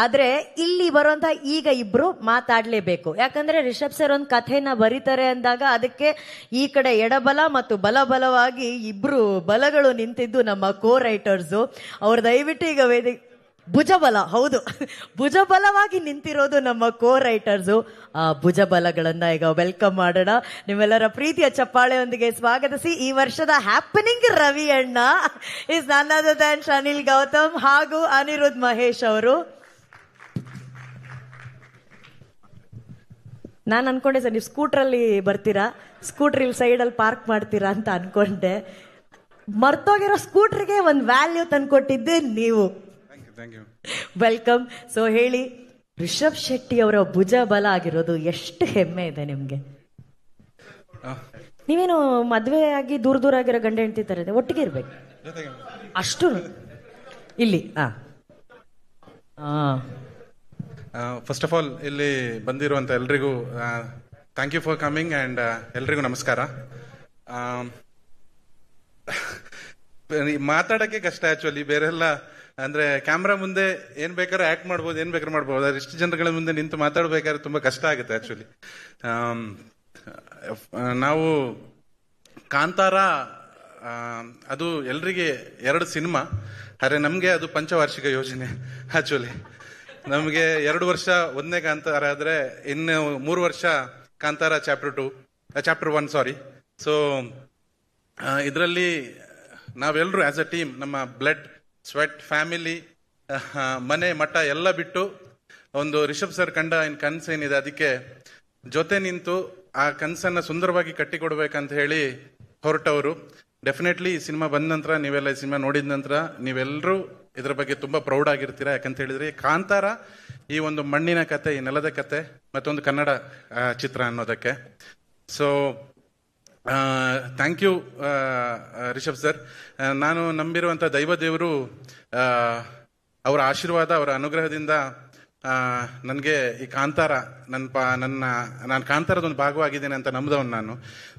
ಆದ್ರೆ ಇಲ್ಲಿ ಬರುವಂತ ಈಗ ಇಬ್ರು ಮಾತಾಡ್ಲೇಬೇಕು. ಯಾಕಂದ್ರೆ ರಿಷಬ್ ಸರ್ ಒಂದು ಕಥೆನ ಬರೀತಾರೆ ಅಂದಾಗ ಅದಕ್ಕೆ ಈ ಕಡೆ ಎಡಬಲ ಮತ್ತು ಬಲಬಲವಾಗಿ ಇಬ್ರು ಬಲಗಳು ನಿಂತಿದ್ದು ನಮ್ಮ ಕೋ ರೈಟರ್ಸು. ಅವ್ರು ದಯವಿಟ್ಟು ಈಗ ಭುಜಬಲ, ಹೌದು, ಭುಜಬಲವಾಗಿ ನಿಂತಿರೋದು ನಮ್ಮ ಕೋ ರೈಟರ್ಸು. ಆ ಭುಜಬಲಗಳನ್ನ ಈಗ ವೆಲ್ಕಮ್ ಮಾಡೋಣ. ನಿಮ್ಮೆಲ್ಲರ ಪ್ರೀತಿಯ ಚಪ್ಪಾಳೆಯೊಂದಿಗೆ ಸ್ವಾಗತಿಸಿ ಈ ವರ್ಷದ ಹ್ಯಾಪನಿಂಗ್ ರವಿ ಅಣ್ಣ ಇಸ್ ನನ್ ಅದರ್ ದನ್ ಅನಿಲ್ ಗೌತಮ್ ಹಾಗೂ ಅನಿರುದ್ಧ್ ಮಹೇಶ್ ಅವರು. ನಾನು ಅನ್ಕೊಂಡೆ ಸರ್ ನೀವು ಸ್ಕೂಟ್ರಲ್ಲಿ ಬರ್ತೀರಾ, ಸ್ಕೂಟ್ರ್ ಇಲ್ಲಿ ಸೈಡಲ್ಲಿ ಪಾರ್ಕ್ ಮಾಡ್ತೀರಾ ಅಂತ ಅನ್ಕೊಂಡೆ. ಮರ್ತೋಗಿರೋ ಸ್ಕೂಟ್ರಿಗೆ ಒಂದು ವ್ಯಾಲ್ಯೂ ತಂದ್ಕೊಟ್ಟಿದ್ದೆ ನೀವು. ವೆಲ್ಕಮ್. ಸೊ ಹೇಳಿ, ರಿಷಬ್ ಶೆಟ್ಟಿ ಅವರ ಭುಜ ಬಲ ಆಗಿರೋದು ಎಷ್ಟು ಹೆಮ್ಮೆ ಇದೆ ನಿಮ್ಗೆ? ನೀವೇನು ಮದ್ವೆ ಆಗಿ ದೂರ ಆಗಿರೋ ಗಂಡ ಹೆಂಡತಿ ತರ ಇದೆ, ಒಟ್ಟಿಗೆ ಇರ್ಬೇಕು ಅಷ್ಟು ಇಲ್ಲಿ. ಫಸ್ಟ್ ಆಫ್ ಆಲ್ ಇಲ್ಲಿ ಬಂದಿರುವಂತ ಎಲ್ರಿಗೂ thank you for coming and ಎಲ್ರಿಗೂ ನಮಸ್ಕಾರ. ಮಾತಾಡಕ್ಕೆ ಕಷ್ಟ ಆಕ್ಚುಲಿ, ಬೇರೆಲ್ಲ ಅಂದ್ರೆ ಕ್ಯಾಮ್ರಾ ಮುಂದೆ ಏನ್ ಬೇಕಾದ್ರೂ ಆಕ್ಟ್ ಮಾಡ್ಬೋದು, ಏನ್ ಬೇಕಾದ್ರೂ ಮಾಡ್ಬೋದು. ಅದ್ರ ಇಷ್ಟು ಜನಗಳ ಮುಂದೆ ನಿಂತು ಮಾತಾಡ್ಬೇಕಾದ್ರೆ ತುಂಬಾ ಕಷ್ಟ ಆಗುತ್ತೆ ಆಕ್ಚುಲಿ. ನಾವು ಕಾಂತಾರ ಅದು ಎಲ್ರಿಗೆ 2 ಸಿನಿಮಾ, ಆದ್ರೆ ನಮ್ಗೆ ಅದು ಪಂಚವಾರ್ಷಿಕ ಯೋಜನೆ ಆಕ್ಚುಲಿ. ನಮ್ಗೆ 2 ವರ್ಷ ಒಂದನೇ ಕಾಂತಾರ ಆದ್ರೆ ಇನ್ನು 3 ವರ್ಷ ಕಾಂತಾರ ಚಾಪ್ಟರ್ 1 ಸಾರಿ. ಸೊ ಇದರಲ್ಲಿ ನಾವೆಲ್ಲರೂ ಆಸ್ ಅ ಟೀಮ್ ನಮ್ಮ ಬ್ಲಡ್ ಸ್ವೆಟ್ ಫ್ಯಾಮಿಲಿ ಮನೆ ಮಠ ಎಲ್ಲ ಬಿಟ್ಟು ಒಂದು ರಿಷಬ್ ಸರ್ ಕಂಡ ಕನಸೇನಿದೆ ಅದಕ್ಕೆ ಜೊತೆ ನಿಂತು ಆ ಕನಸನ್ನ ಸುಂದರವಾಗಿ ಕಟ್ಟಿಕೊಡ್ಬೇಕಂತ ಹೇಳಿ ಹೊರಟವರು. ಡೆಫಿನೆಟ್ಲಿ ಈ ಸಿನಿಮಾ ಬಂದ ನಂತರ, ನೀವೆಲ್ಲ ಈ ಸಿನಿಮಾ ನೋಡಿದ ನಂತರ ನೀವೆಲ್ಲರೂ ಇದ್ರ ಬಗ್ಗೆ ತುಂಬಾ ಪ್ರೌಡ್ ಆಗಿರ್ತೀರಾ. ಯಾಕಂತ ಹೇಳಿದ್ರೆ ಕಾಂತಾರ ಈ ಒಂದು ಮಣ್ಣಿನ ಕತೆ, ಈ ನೆಲದ ಕತೆ ಮತ್ತೊಂದು ಕನ್ನಡ ಚಿತ್ರ ಅನ್ನೋದಕ್ಕೆ. So thank you Rishab sir. ನಾನು ನಂಬಿರುವಂತ ದೈವ ದೇವರು ಅವರ ಆಶೀರ್ವಾದ, ಅವರ ಅನುಗ್ರಹದಿಂದ ನನಗೆ ಈ ಕಾಂತಾರ ನಾನು ಕಾಂತಾರದ ಒಂದು ಭಾಗವಾಗಿದ್ದೇನೆ ಅಂತ ನಂಬಿದವನು ನಾನು.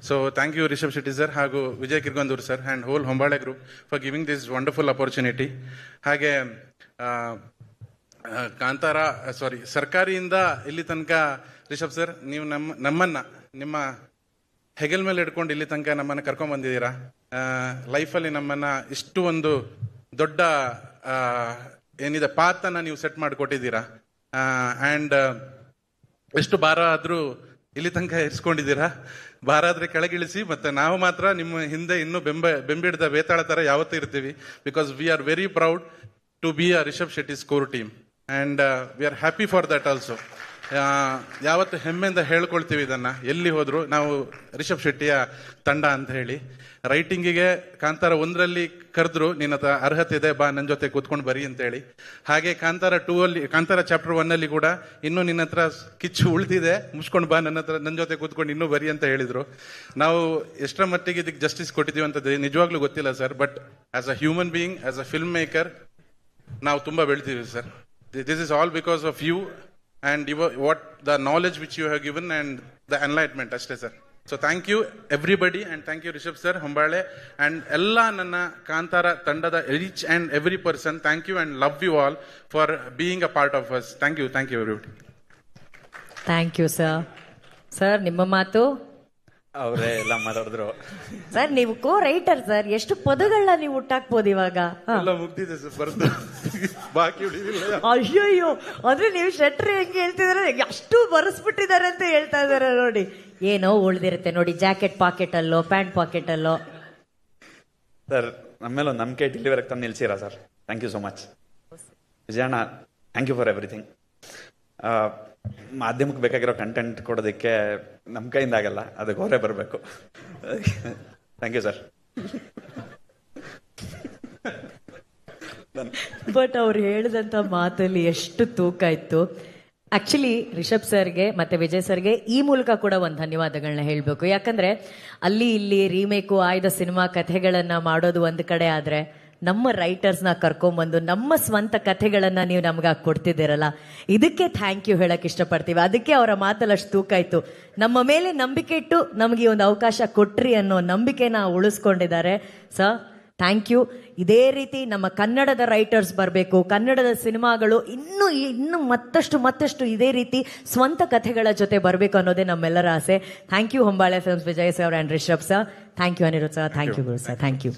So thank you Rishab Shetty sir ಹಾಗೂ Vijay Kiragandur sir and whole Hombale group for giving this wonderful opportunity. ಹಾಗೆ ಕಾಂತಾರ ಸರ್ಕಾರಿಯಿಂದ ಇಲ್ಲಿ ತನಕ ರಿಷಬ್ ಸರ್ ನೀವು ನಮ್ಮನ್ನ ನಿಮ್ಮ ಹೆಗಲ್ ಮೇಲೆ ಇಟ್ಕೊಂಡು ಇಲ್ಲಿ ತನಕ ನಮ್ಮನ್ನ ಕರ್ಕೊಂಡ್ ಬಂದಿದ್ದೀರಾ. ಲೈಫಲ್ಲಿ ನಮ್ಮನ್ನ ಇಷ್ಟು ಒಂದು ದೊಡ್ಡ ಏನಿದೆ ಪಾತನ್ನ ನೀವು ಸೆಟ್ ಮಾಡಿಕೊಟ್ಟಿದ್ದೀರಾ. ಅಂಡ್ ಎಷ್ಟು ಭಾರ ಆದ್ರೂ ಇಲ್ಲಿ ತನಕ ಇರಿಸ್ಕೊಂಡಿದ್ದೀರಾ. ಭಾರ ಆದ್ರೆ ಕೆಳಗಿಳಿಸಿ, ಮತ್ತೆ ನಾವು ಮಾತ್ರ ನಿಮ್ಮ ಹಿಂದೆ ಇನ್ನೂ ಬೆಂಬಿಡಿದ ಬೇತಾಳ ತರ ಯಾವತ್ತೂ ಇರ್ತೀವಿ. Because we are very proud to be a Rishab Shetty score team and we are happy for that also. ಯಾವತ್ತು ಹೆಮ್ಮೆಯಿಂದ ಹೇಳ್ಕೊಳ್ತೀವಿ ಇದನ್ನ, ಎಲ್ಲಿ ಹೋದ್ರು ನಾವು ರಿಷಬ್ ಶೆಟ್ಟಿಯ ತಂಡ ಅಂತ ಹೇಳಿ. ರೈಟಿಂಗಿಗೆ ಕಾಂತಾರ 1ರಲ್ಲಿ ಕರೆದ್ರು, ನಿನ್ನ ಹತ್ರ ಅರ್ಹತೆ ಇದೆ, ಬಾ ನನ್ನ ಜೊತೆ ಕೂತ್ಕೊಂಡು ಬರಿ ಅಂತ ಹೇಳಿ. ಹಾಗೆ ಕಾಂತಾರ ಚಾಪ್ಟರ್ 1 ಕೂಡ ಇನ್ನೂ ನಿನ್ನ ಹತ್ರ ಕಿಚ್ಚು ಉಳಿದಿದೆ, ಮುಚ್ಕೊಂಡು ಬಾ ನನ್ನ ಜೊತೆ ಕೂತ್ಕೊಂಡು ಇನ್ನೂ ಬರಿ ಅಂತ ಹೇಳಿದ್ರು. ನಾವು ಎಷ್ಟರ ಮಟ್ಟಿಗೆ ಇದಕ್ಕೆ ಜಸ್ಟಿಸ್ ಕೊಟ್ಟಿದ್ದೀವಿ ಅಂತ ನಿಜವಾಗ್ಲೂ ಗೊತ್ತಿಲ್ಲ sir. But as a human being, as a film maker ನಾವು ತುಂಬಾ ಬೆಳ್ತೀವಿ sir. This is all because of you and what the knowledge which you have given and the enlightenment ಅಷ್ಟೇ ಸರ್. So thank you everybody and thank you Rishab sir, Hombale and ಎಲ್ಲ ನನ್ನ ಕಾಂತಾರ ತಂಡದ each and every person. Thank you and love you all for being a part of us. Thank you everybody. Thank you sir. Sir ನಿಮ್ಮ ಮಾತು. ಅವರೇ ಎಲ್ಲ ಮಾತಾಡಿದ್ರು sir. ನೀವು ಕೋ writer sir, ಎಷ್ಟು ಪದಗಳನ್ನ ನೀವು ಹುಟ್ಟಾಕ್ಬೋದು ಇವಾಗ? ಎಲ್ಲ ಮುಗ್ದಿದೆ ಸರ್, ಬರ್ದು ಬಾಕಿ ಉಳಿದಿಲ್ಲ. ಅಯ್ಯಯ್ಯೋ, ಅಂದ್ರೆ ನೀವು ಶೆಟ್ರಿ ಹೆಂಗೆ ಹೇಳ್ತಿದಾರೆ, ಅಷ್ಟು ಬರೆಸ್ಬಿಟ್ಟಿದ್ದಾರೆ ಅಂತ ಹೇಳ್ತಾ ಇದಾರೆ ನೋಡಿ. ಏನೋ ಉಳ್ದಿರುತ್ತೆ ನೋಡಿ, ಜಾಕೆಟ್ ಪಾಕೆಟ್ ಅಲ್ಲೋ ಪ್ಯಾಂಟ್ ಪಾಕೆಟ್ ಅಲ್ಲೋ. ಸರ್ ನಮ್ಮೇಲೆ ಒಂದು ನಂಬಿಕೆ ಡೆಲಿವರಿ ತಂದು ನಿಲ್ಸಿರಾ sir. Thank you so much ವಿಜಯಣ್ಣ. Thank you for everything. ಮಾಧ್ಯಮಕ್ಕೆ ಬೇಕಾಗಿರೋ ಕಂಟೆಂಟ್ ಕೊಡೋದಕ್ಕೆ ನಮ್ಮ ಕೈಯಿಂದ ಆಗಲ್ಲ, ಅದಕ್ಕೆ ಅವರೇ ಬರಬೇಕು. Thank you sir. ಬಟ್ ಅವ್ರು ಹೇಳಿದಂತ ಮಾತಲ್ಲಿ ಎಷ್ಟು ತೂಕ ಇತ್ತು. ಆಕ್ಚುಲಿ ರಿಷಬ್ ಸರ್ಗೆ ಮತ್ತೆ ವಿಜಯ್ ಸರ್ಗೆ ಈ ಮೂಲಕ ಕೂಡ ಒಂದು ಧನ್ಯವಾದಗಳನ್ನ ಹೇಳಬೇಕು. ಯಾಕಂದ್ರೆ ಅಲ್ಲಿ ಇಲ್ಲಿ ರೀಮೇಕು ಆಯ್ದ ಸಿನಿಮಾ ಕಥೆಗಳನ್ನ ಮಾಡೋದು ಒಂದು ಕಡೆ ಆದ್ರೆ, ನಮ್ಮ ರೈಟರ್ಸ್ನ ಕರ್ಕೊಂಡ್ಬಂದು ನಮ್ಮ ಸ್ವಂತ ಕಥೆಗಳನ್ನ ನೀವು ನಮ್ಗೆ ಕೊಡ್ತಿದ್ದೀರಲ್ಲ, ಇದಕ್ಕೆ ಥ್ಯಾಂಕ್ ಯು ಹೇಳಕ್ ಇಷ್ಟಪಡ್ತೀವಿ. ಅದಕ್ಕೆ ಅವರ ಮಾತಲ್ಲಿ ಅಷ್ಟು ತೂಕ ಇತ್ತು. ನಮ್ಮ ಮೇಲೆ ನಂಬಿಕೆ ಇಟ್ಟು ನಮಗೆ ಒಂದು ಅವಕಾಶ ಕೊಟ್ರಿ ಅನ್ನೋ ನಂಬಿಕೆನ ಉಳಿಸ್ಕೊಂಡಿದ್ದಾರೆ. Sir thank you. ಇದೇ ರೀತಿ ನಮ್ಮ ಕನ್ನಡದ ರೈಟರ್ಸ್ ಬರಬೇಕು, ಕನ್ನಡದ ಸಿನಿಮಾಗಳು ಇನ್ನು ಮತ್ತಷ್ಟು ಇದೇ ರೀತಿ ಸ್ವಂತ ಕಥೆಗಳ ಜೊತೆ ಬರಬೇಕು ಅನ್ನೋದೇ ನಮ್ಮೆಲ್ಲರ ಆಸೆ. Thank you Hombale Films, Vijay sir and Rishab sir. Thank you Aniruddha sir. Thank you Guru sir. Thank you.